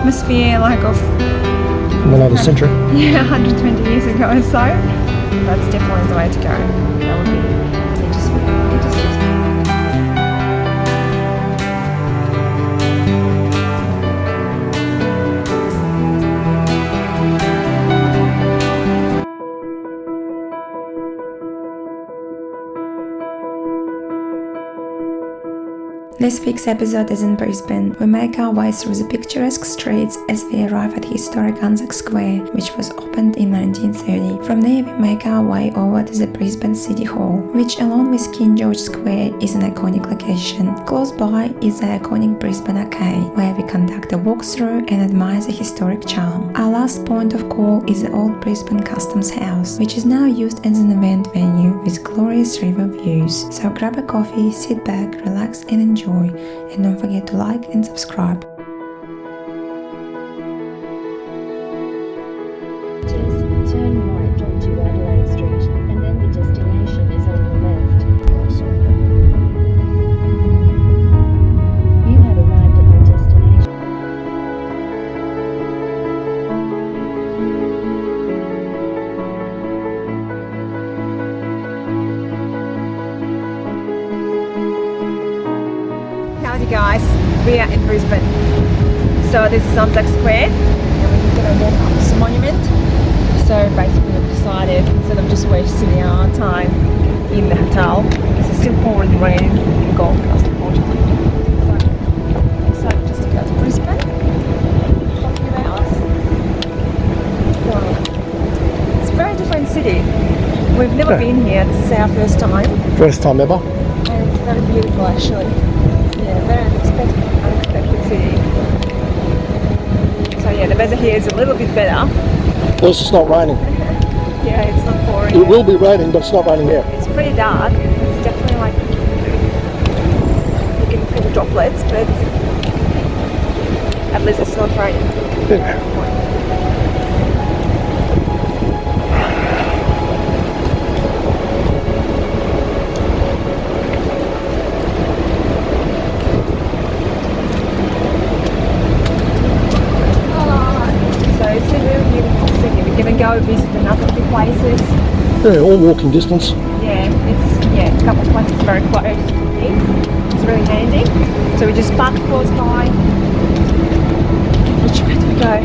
atmosphere like of from another century. Yeah, 120 years ago or so. That's definitely the way to go. That would be interesting. This week's episode is in Brisbane. We make our way through the picturesque streets as we arrive at historic Anzac Square, which was opened in 1930. From there we make our way over to the Brisbane City Hall, which along with King George Square is an iconic location. Close by is the iconic Brisbane Arcade, where we conduct a walkthrough and admire the historic charm. Our last point of call is the old Brisbane Customs House, which is now used as an event venue with glorious river views. So grab a coffee, sit back, relax and enjoy. And don't forget to like and subscribe. Turn right onto Adelaide Street and then the destination is on your left. You have arrived at your destination. Howdy guys, we are in Brisbane. So this is Anzac Square and we're just going to walk up to the monument. So basically we've decided instead of just wasting our time in the hotel, because it's still pouring rain in Gold Coast unfortunately. So just to go to Brisbane, a few hours. So it's a very different city. We've never been here, this is our first time. First time ever. And it's very beautiful actually. Yeah, very unexpected city. So yeah, the weather here is a little bit better. At least it's not raining. Yeah, it's not pouring. It will be raining, but it's not raining yet. It's pretty dark. It's definitely like you can feel the droplets, but at least it's not raining. Yeah. Go visit another few places. Yeah, all walking distance. Yeah, it's a couple of places very close. It's really handy. So we just parked close by. Which way do we go?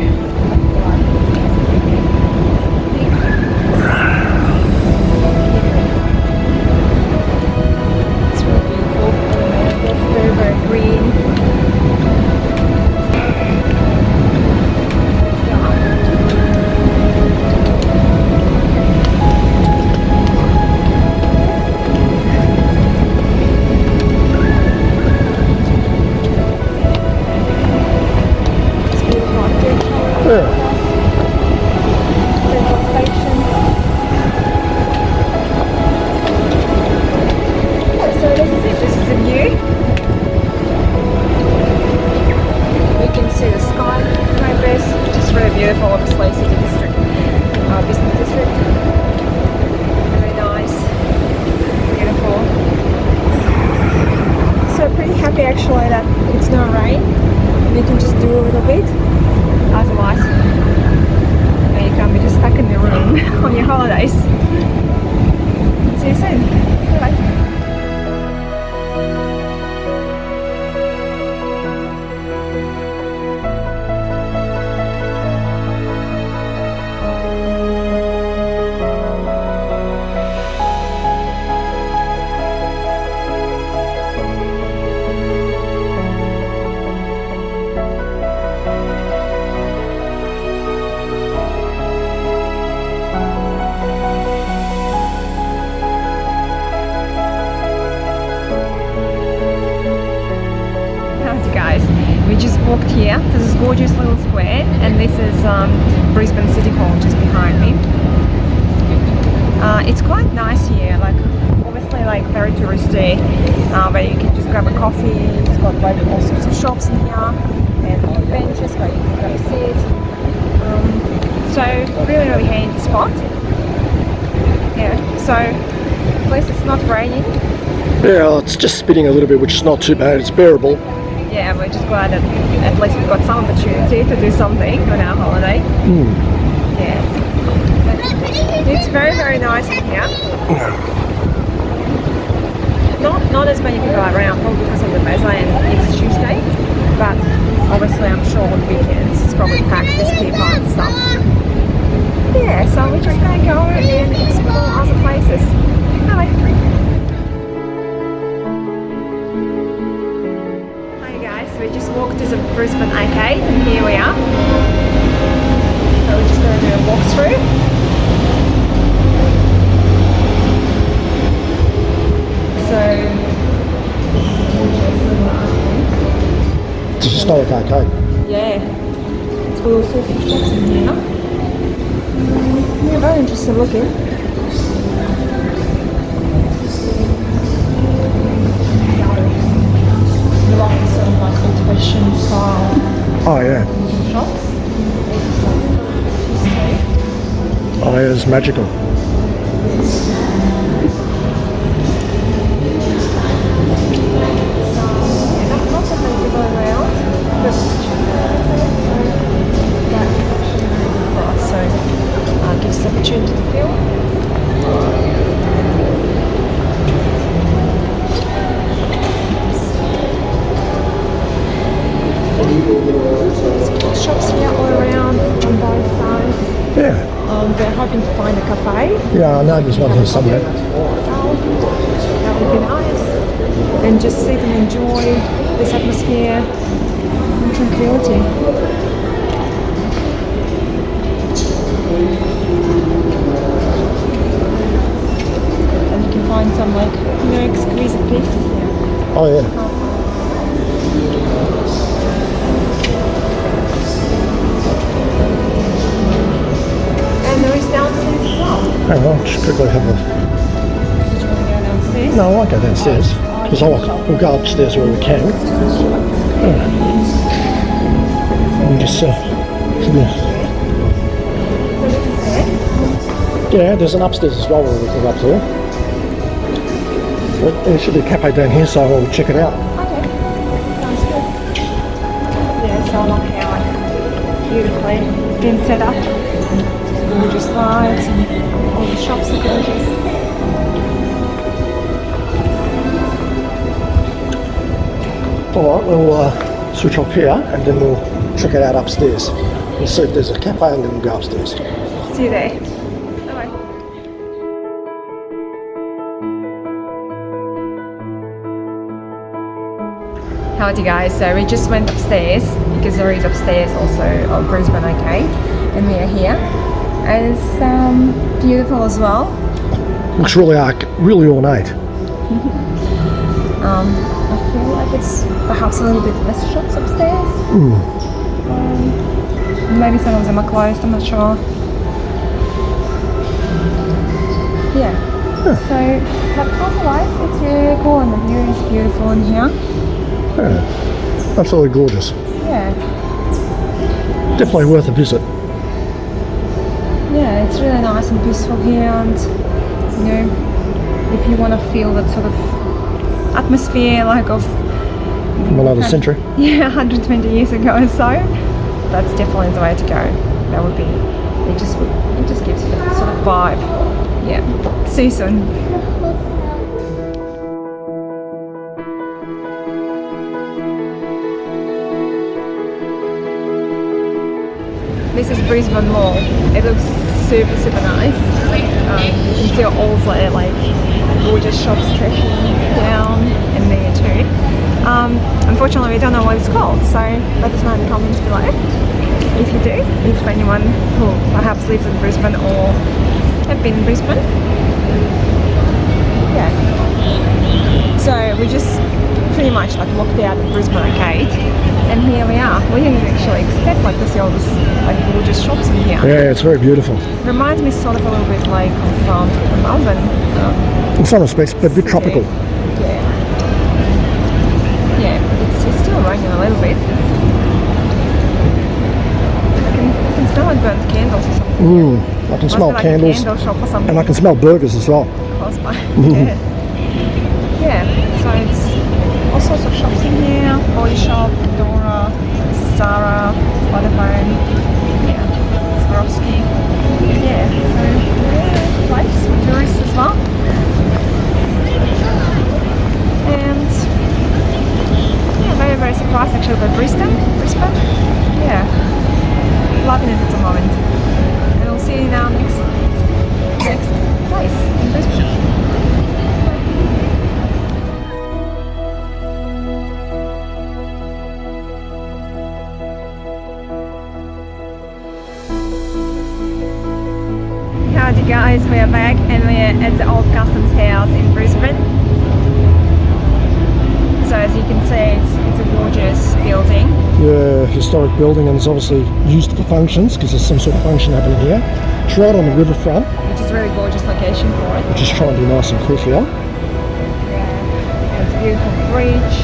It's really beautiful. It's very, very green. Beautiful, obviously, city district, business district. Very nice, beautiful. So pretty happy actually that it's no rain. You can just do a little bit. Otherwise, you can't be just stuck in the room on your holidays. See you soon. Bye. We just walked here to this gorgeous little square, and this is Brisbane City Hall just behind me. It's quite nice here, like obviously like very touristy, where you can just grab a coffee. It's got like all sorts of shops in here and benches where you can go sit. So really handy spot. Yeah, so at least it's not raining. Yeah, it's just spitting a little bit, which is not too bad. It's bearable. Yeah, we're just glad that at least we got some opportunity to do something on our holiday. Yeah. But it's very, very nice in here. Not as many people around, probably because of the mesa and it's Tuesday. But obviously I'm sure on weekends it's probably packed with people and stuff. Yeah, so we're just going to go and explore other places. Hi. Hi guys, we just walked to the Brisbane Arcade and here we are. So we're just going to do a walkthrough. So It's a historic arcade. yeah, it's got all sorts of shops in here. Yeah, very interesting looking. Long sort of like old fashioned style Oh yeah. shops. Oh yeah, it's magical. Not so many people around. For us, so gives us the opportunity to film. Shops here all around on both sides. Yeah. We're hoping to find a cafe. Yeah, I know there's one here somewhere. That would be nice. And just sit and enjoy this atmosphere and tranquility. And you can find some like, exquisite pieces here. Oh yeah. And there is downstairs as well. Hang on, just quickly have a... Did you want to go downstairs? No, I won't go downstairs. Because we'll go upstairs where we can. And just, yeah. Yeah, there's an upstairs as well where we can go up there. But there should be a cafe down here, so we'll check it out. Okay, sounds good. Yeah, so I like how like beautifully it's been set up. Gorgeous lights and all the shops are gorgeous. Alright, we'll switch off here and then we'll check it out upstairs. We'll see if there's a cafe and then we'll go upstairs. See you there. Bye-bye. Howdy guys, so we just went upstairs because there is upstairs also a Brisbane Arcade and we are here and it's beautiful as well. Looks really ornate. I feel like it's perhaps a little bit less shops upstairs. Maybe some of them are closed, I'm not sure. Yeah. So, but otherwise it's really cool and the view is beautiful in here. Yeah, absolutely gorgeous. Yeah. Definitely worth a visit. Yeah, it's really nice and peaceful here and, you know, if you want to feel that sort of atmosphere like of From another century. yeah 120 years ago or so, that's definitely the way to go. That would be, it just gives you that sort of vibe. Yeah, see you soon. This is Brisbane Mall. It looks super, super nice. You can see all the like gorgeous shops stretching down in there too. Unfortunately, we don't know what it's called, so let us know in the comments below if you do. If anyone who perhaps lives in Brisbane or have been in Brisbane. Yeah. So we just pretty much like walked out of Brisbane Arcade, and here we are. We didn't actually expect like to see all this like gorgeous shops in here. Yeah, it's very beautiful. Reminds me sort of a little bit like of Melbourne. In some respects, but a bit tropical. Yeah. Yeah, but it's still raining a little bit. I can smell like burnt candles or something. I can Must smell be like candles, a candle shop or something. and I can smell burgers as well. Close by. Yeah. Yeah. So it's also sorts of shops in here. Body Shop, Dora, Zara, Vodafone, yeah, Swarovski. Yeah, so yeah, place for tourists as well. And yeah, very, very surprised actually by Brisbane. Yeah, loving it at the moment. And we'll see you in our next place in Brisbane. Howdy guys, we are back and we're at the old customs house in Brisbane. So as you can see, it's a gorgeous building. Yeah, historic building, and it's obviously used for functions because there's some sort of function happening here. It's right on the riverfront, Which is a really gorgeous location for it. which is trying to be nice and quick here. Yeah, it's a beautiful bridge.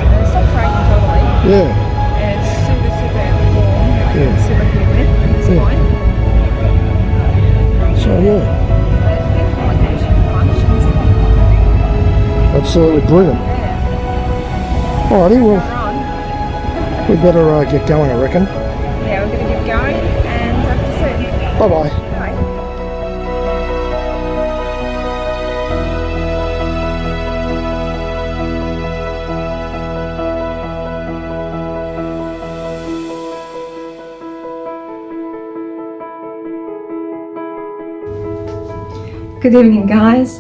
And it's not cracking totally. Yeah, And it's super, super warm. Yeah. It's super humid at this Yeah. point. so yeah, But it's a beautiful location for functions. absolutely brilliant. Yeah. Alrighty, well, We're on. we better get going, I reckon. Yeah, we're going to keep going and talk to you soon. Bye-bye. Bye. Good evening, guys.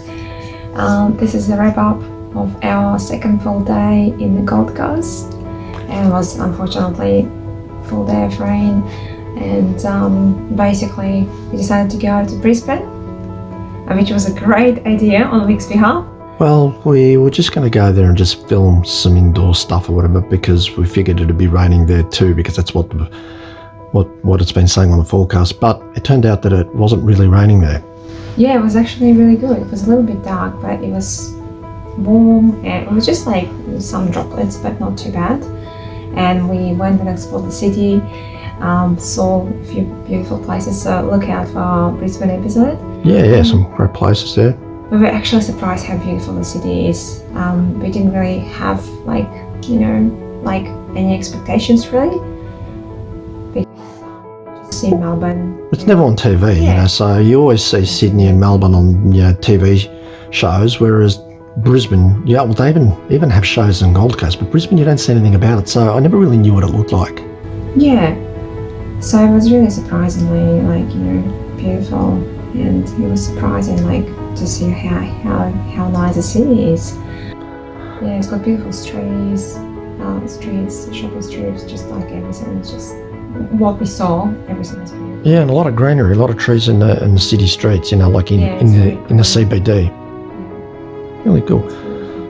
This is the wrap up of our second full day in the Gold Coast, and it was unfortunately full day of rain. And basically, we decided to go to Brisbane, which was a great idea on Vic's behalf. Well, we were just going to go there and just film some indoor stuff or whatever because we figured it'd be raining there too because that's what it's been saying on the forecast. But it turned out that it wasn't really raining there. Yeah, it was actually really good. It was a little bit dark, but it was warm, and it was just like some droplets, but not too bad. And we went and explored the city, saw a few beautiful places, so look out for our Brisbane episode. Yeah, some great places there. We were actually surprised how beautiful the city is. We didn't really have any expectations really. Because in Melbourne, It's never on TV, you know, so you always see Sydney and Melbourne on TV shows, whereas Brisbane, yeah, well, they even have shows on Gold Coast, but Brisbane, you don't see anything about it, so I never really knew what it looked like. yeah. So it was really surprisingly beautiful, and it was surprising to see how nice the city is. Yeah, it's got beautiful streets, shopping streets, just like everything. It's just what we saw, everything was beautiful. Yeah, and a lot of greenery, a lot of trees in the city streets, like in the CBD. Really cool.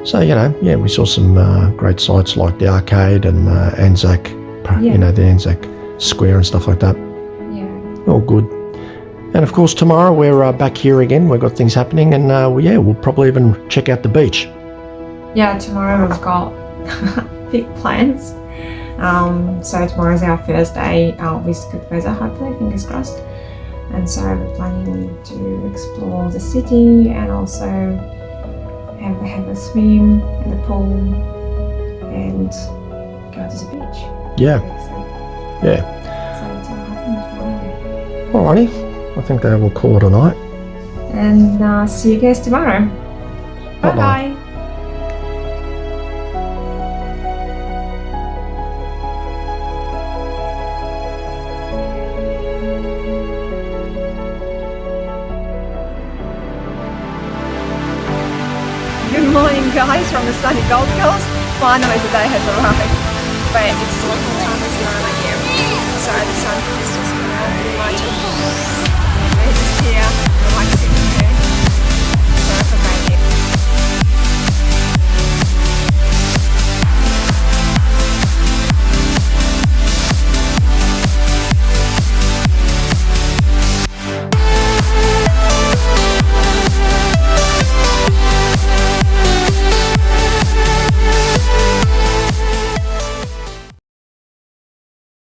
So we saw some great sites like the arcade and Anzac, the Anzac Square and stuff like that. Yeah. All good. And of course, tomorrow we're back here again. We've got things happening, and we'll probably even check out the beach. Yeah, tomorrow we've got big plans. So tomorrow is our first day with good weather, hopefully, fingers crossed. And so we're planning to explore the city and also have a swim in the pool and go to the beach. Yeah. Yeah. So it's all happening tomorrow. Alrighty. I think that will call it a night. And see you guys tomorrow. Bye-bye. Bye-bye. Good morning guys from the sunny Gold Coast. Finally the day has arrived. But it's what time is 9 AM. So the sun is just pretty much